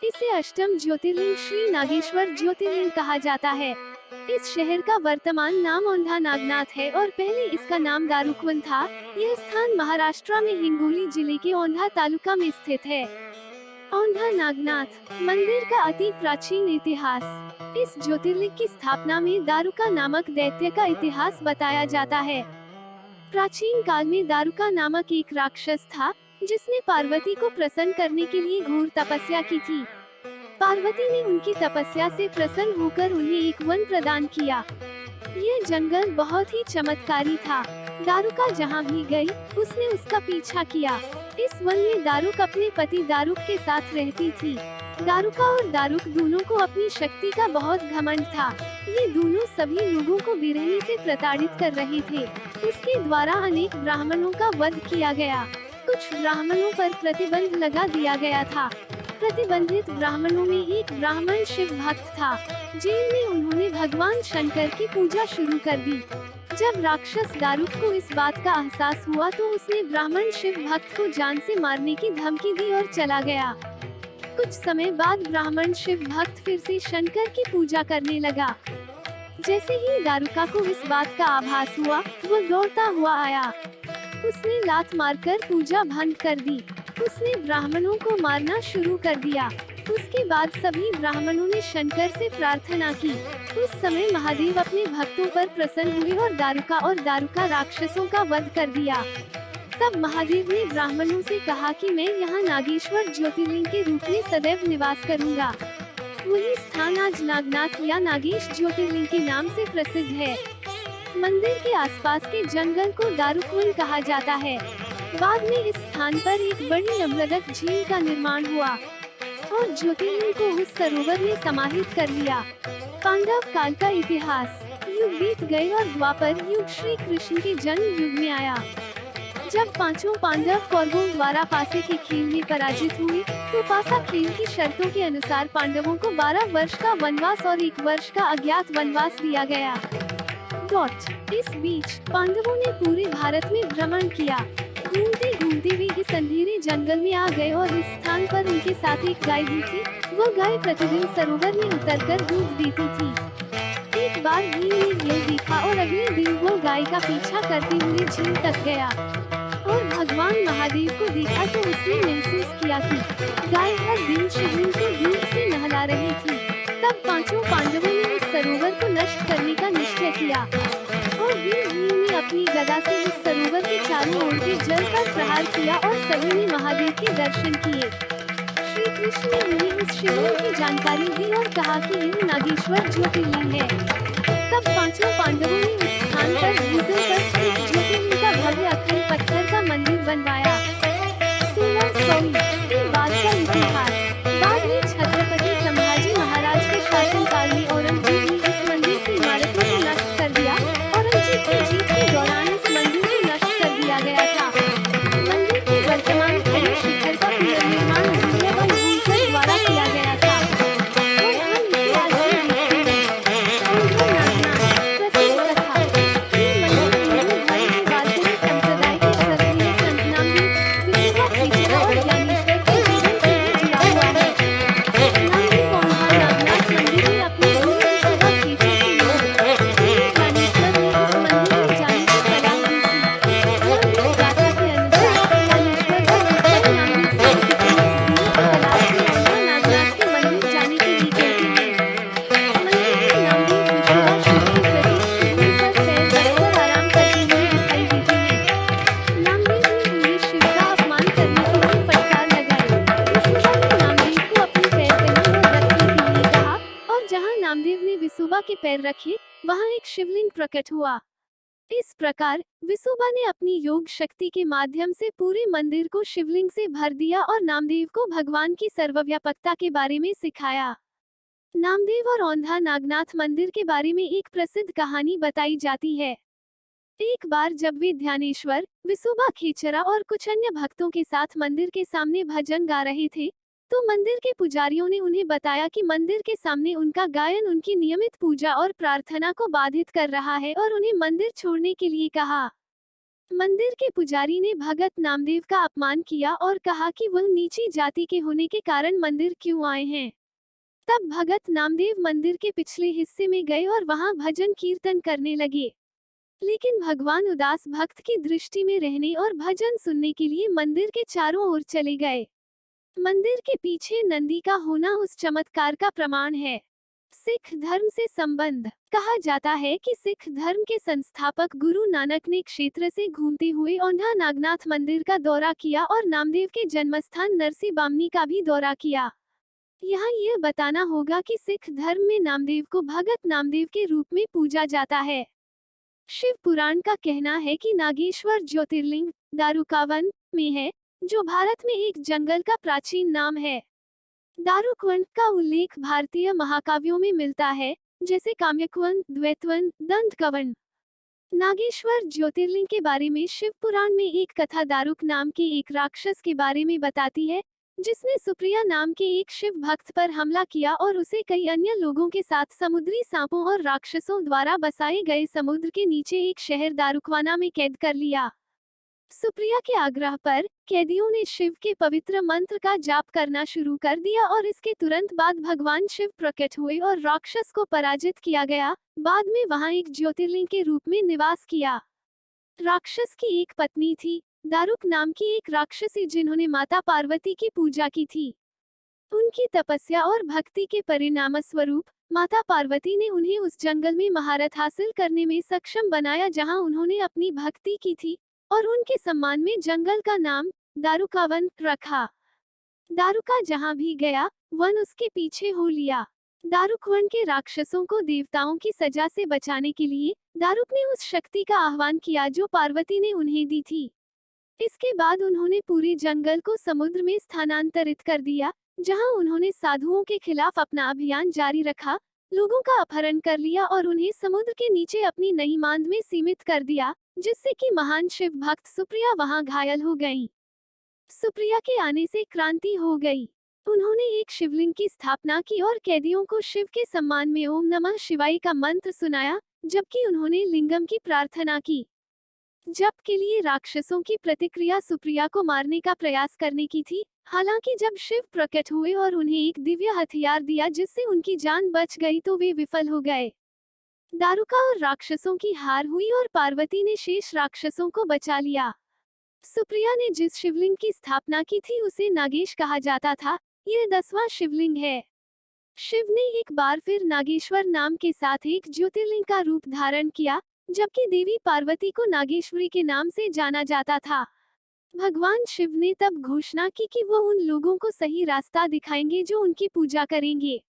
इसे अष्टम ज्योतिर्लिंग श्री नागेश्वर ज्योतिर्लिंग कहा जाता है। इस शहर का वर्तमान नाम औंधा नागनाथ है और पहले इसका नाम दारुकवन था। यह स्थान महाराष्ट्र में हिंगोली जिले के औंधा तालुका में स्थित है। औंधा नागनाथ मंदिर का अति प्राचीन इतिहास। इस ज्योतिर्लिंग की स्थापना में दारुका नामक दैत्य का इतिहास बताया जाता है। प्राचीन काल में दारुका नामक एक राक्षस था, जिसने पार्वती को प्रसन्न करने के लिए घोर तपस्या की थी। पार्वती ने उनकी तपस्या से प्रसन्न होकर उन्हें एक वन प्रदान किया। यह जंगल बहुत ही चमत्कारी था। दारुका जहाँ भी गई, उसने उसका पीछा किया। इस वन में दारुक अपने पति दारुक के साथ रहती थी। दारुका और दारुक दोनों को अपनी शक्ति का बहुत घमंड था। ये दोनों सभी लोगों को बेरहमी से प्रताड़ित कर रहे थे। उसके द्वारा अनेक ब्राह्मणों का वध किया गया। कुछ ब्राह्मणों पर प्रतिबंध लगा दिया गया था। प्रतिबंधित ब्राह्मणों में एक ब्राह्मण शिव भक्त था। जेल में उन्होंने भगवान शंकर की पूजा शुरू कर दी। जब राक्षस दारुक को इस बात का एहसास हुआ तो उसने ब्राह्मण शिव भक्त को जान से मारने की धमकी दी और चला गया। कुछ समय बाद ब्राह्मण शिव भक्त फिर से शंकर की पूजा करने लगा। जैसे ही दारुका को इस बात का आभास हुआ, वो दौड़ता हुआ आया। उसने लात मारकर पूजा भंग कर दी। उसने ब्राह्मणों को मारना शुरू कर दिया। उसके बाद सभी ब्राह्मणों ने शंकर से प्रार्थना की। उस समय महादेव अपने भक्तों पर प्रसन्न हुए और दारुका राक्षसों का वध कर दिया। तब महादेव ने ब्राह्मणों से कहा कि मैं यहाँ नागेश्वर ज्योतिर्लिंग के रूप में सदैव निवास करूँगा। वही स्थान आज नागनाथ या नागेश ज्योतिर्लिंग के नाम से प्रसिद्ध है। मंदिर के आसपास के जंगल को दारुकवन कहा जाता है। बाद में इस स्थान पर एक बड़ी अमृतक झील का निर्माण हुआ और ज्योतिर्लिंग को उस सरोवर में समाहित कर लिया। पांडव काल का इतिहास। युग बीत गए और द्वापर युग श्री कृष्ण के जन्म युग में आया। जब पांचों पांडव कौरवों द्वारा पासे के खेल में पराजित हुए, तो पासा खेल की शर्तों के अनुसार पांडवों को 12 वर्ष का वनवास और 1 वर्ष का अज्ञात वनवास दिया गया। इस बीच पांडवों ने पूरे भारत में भ्रमण किया। घूमते घूमते वे इस अंधेरे जंगल में आ गए और इस स्थान पर उनके साथ एक गाय भी थी। वो गाय प्रतिदिन सरोवर में उतरकर दूध देती थी। एक बार भीम ने यह देखा और अगले दिन वो गाय का पीछा करते हुए झील तक गया और भगवान महादेव को देखा तो उसने महसूस किया कि गाय हर दिन शिवलिंग को दूध से नहला रही थी। तब पांचों पांडवों ने उस सरोवर को नष्ट करने का निश्चय किया और भीम ने अपनी गदा से उस सरोवर के चारों ओर के जल पर प्रहार किया और सभी ने महादेव के दर्शन किए। श्री कृष्ण ने उन्हें इस शिवलिंग की जानकारी दी और कहा कि यह नागेश्वर ज्योतिर्लिंग है। तब पांचों पांडवों ने उस स्थान पर भूतल पर स्थित ज्योतिर्लिंग का भव्य अखंड पत्थर का मंदिर बनवाया। 1600 के बाद का इतिहास। बाद में छत्रपति संभाजी महाराज के शासनकाल में औरंगजेब ने इस मंदिर की इमारतों को नष्ट कर दिया। औरंगजेब की जीत के दौरान इस मंदिर को नष्ट कर दिया गया था। मंदिर के वर्तमान खड़े शिखर का पुनर्निर्माण एवं भूलकर द्वारा किया गया था और हम इसे आज भी देखते हैं। औंधा नागनाथ प्रसिद्ध कथा। ये मंदिर हिंदू धर्म के वारकरी संप्रदाय के श्रद्धेय संत नामदेव, विसुवा खींचरा और ज्ञानेश्वर के जीवन से भी जुड़ा हुआ है। नामदेव औंधा नागनाथ मंदिर में अपने गुरु विसुवा खींचरा से मिले। ज्ञानेश्वर ने इस मंदिर में जाने की सलाह दी थी। नामदेव गाथा के अनुसार ज्ञानेश्वर को उत्तर नामदेव से तलाश में औंधा नागनाथ के मंदिर जाने के लिए कहते हैं। मंदिर में नामदेव विसुवा शिव के प्रतीक शिवलिंग पर पैर रखकर आराम करते हुए दिखाई देते हैं। नामदेव ने उन्हें शिव का अपमान करने के लिए फटकार लगाई। विसुवा ने नामदेव को अपने पैर कहीं और रखने के लिए कहा और जहां नामदेव ने विसुवा के पैर रखे, वहां एक शिवलिंग प्रकट हुआ। इस प्रकार विसुवा ने अपनी योग शक्ति के माध्यम से पूरे मंदिर को शिवलिंग से भर दिया और नामदेव को भगवान की सर्वव्यापकता के बारे में सिखाया। नामदेव और औंधा नागनाथ मंदिर के बारे में एक प्रसिद्ध कहानी बताई जाती है। एक बार जब वे ध्यानेश्वर, विसुवा खेचरा और कुछ अन्य भक्तों के साथ मंदिर के सामने भजन गा रहे थे, तो मंदिर के पुजारियों ने उन्हें बताया कि मंदिर के सामने उनका गायन उनकी नियमित पूजा और प्रार्थना को बाधित कर रहा है और उन्हें मंदिर छोड़ने के लिए कहा। मंदिर के पुजारी ने भगत नामदेव का अपमान किया और कहा कि वह नीची जाति के होने के कारण मंदिर क्यों आए हैं। तब भगत नामदेव मंदिर के पिछले हिस्से में गए और वहां भजन कीर्तन करने लगे। लेकिन भगवान उदास भक्त की दृष्टि में रहने और भजन सुनने के लिए मंदिर के चारों ओर चले गए। मंदिर के पीछे नंदी का होना उस चमत्कार का प्रमाण है। सिख धर्म से संबंध। कहा जाता है कि सिख धर्म के संस्थापक गुरु नानक ने क्षेत्र से घूमते हुए औंधा नागनाथ मंदिर का दौरा किया और नामदेव के जन्मस्थान नरसी बामनी का भी दौरा किया। यहाँ यह बताना होगा कि सिख धर्म में नामदेव को भगत नामदेव के रूप में पूजा जाता है। शिव पुराण का कहना है कि नागेश्वर ज्योतिर्लिंग दारुकावन में है, जो भारत में एक जंगल का प्राचीन नाम है। दारुकवन का उल्लेख भारतीय महाकाव्यों में मिलता है, जैसे काम्यकवन, द्वैतवन, दंतकवन। नागेश्वर ज्योतिर्लिंग के बारे में शिव पुराण में एक कथा दारुक नाम के एक राक्षस के बारे में बताती है, जिसने सुप्रिया नाम के एक शिव भक्त पर हमला किया और उसे कई अन्य लोगों के साथ समुद्री सांपों और राक्षसों द्वारा बसाए गए समुद्र के नीचे एक शहर दारुकवाना में कैद कर लिया। सुप्रिया के आग्रह पर कैदियों ने शिव के पवित्र मंत्र का जाप करना शुरू कर दिया और इसके तुरंत बाद भगवान शिव प्रकट हुए और राक्षस को पराजित किया गया। बाद में वहां एक ज्योतिर्लिंग के रूप में निवास किया। राक्षस की एक पत्नी थी, दारुक नाम की एक राक्षसी, जिन्होंने माता पार्वती की पूजा की थी। उनकी तपस्या और भक्ति के परिणामस्वरूप माता पार्वती ने उन्हें उस जंगल में महारत हासिल करने में सक्षम बनाया जहां उन्होंने अपनी भक्ति की थी, और उनके सम्मान में जंगल का नाम दारुकावन रखा। दारुका जहां भी गया, वन उसके पीछे हो लिया। दारुक वन के राक्षसों को देवताओं की सजा से बचाने के लिए दारुक ने उस शक्ति का आह्वान किया जो पार्वती ने उन्हें दी थी। इसके बाद उन्होंने पूरे जंगल को समुद्र में स्थानांतरित कर दिया, जहां उन्होंने साधुओं के खिलाफ अपना अभियान जारी रखा, लोगों का अपहरण कर लिया और उन्हें समुद्र के नीचे अपनी नई मांद में सीमित कर दिया, जिससे कि महान शिव भक्त सुप्रिया वहां घायल हो गईं। सुप्रिया के आने से क्रांति हो गई। उन्होंने एक शिवलिंग की स्थापना की और कैदियों को शिव के सम्मान में ओम नमः शिवाय का मंत्र सुनाया, जबकि उन्होंने लिंगम की प्रार्थना की। जप के लिए राक्षसों की प्रतिक्रिया सुप्रिया को मारने का प्रयास करने की थी। हालांकि जब शिव प्रकट हुए और उन्हें एक दिव्य हथियार दिया जिससे उनकी जान बच गई, तो वे विफल हो गए। दारुका और राक्षसों की हार हुई और पार्वती ने शेष राक्षसों को बचा लिया। सुप्रिया ने जिस शिवलिंग की स्थापना की थी उसे नागेश कहा जाता था। यह 10वां शिवलिंग है। शिव ने एक बार फिर नागेश्वर नाम के साथ एक ज्योतिर्लिंग का रूप धारण किया, जबकि देवी पार्वती को नागेश्वरी के नाम से जाना जाता था। भगवान शिव ने तब घोषणा की कि वो उन लोगों को सही रास्ता दिखाएंगे जो उनकी पूजा करेंगे।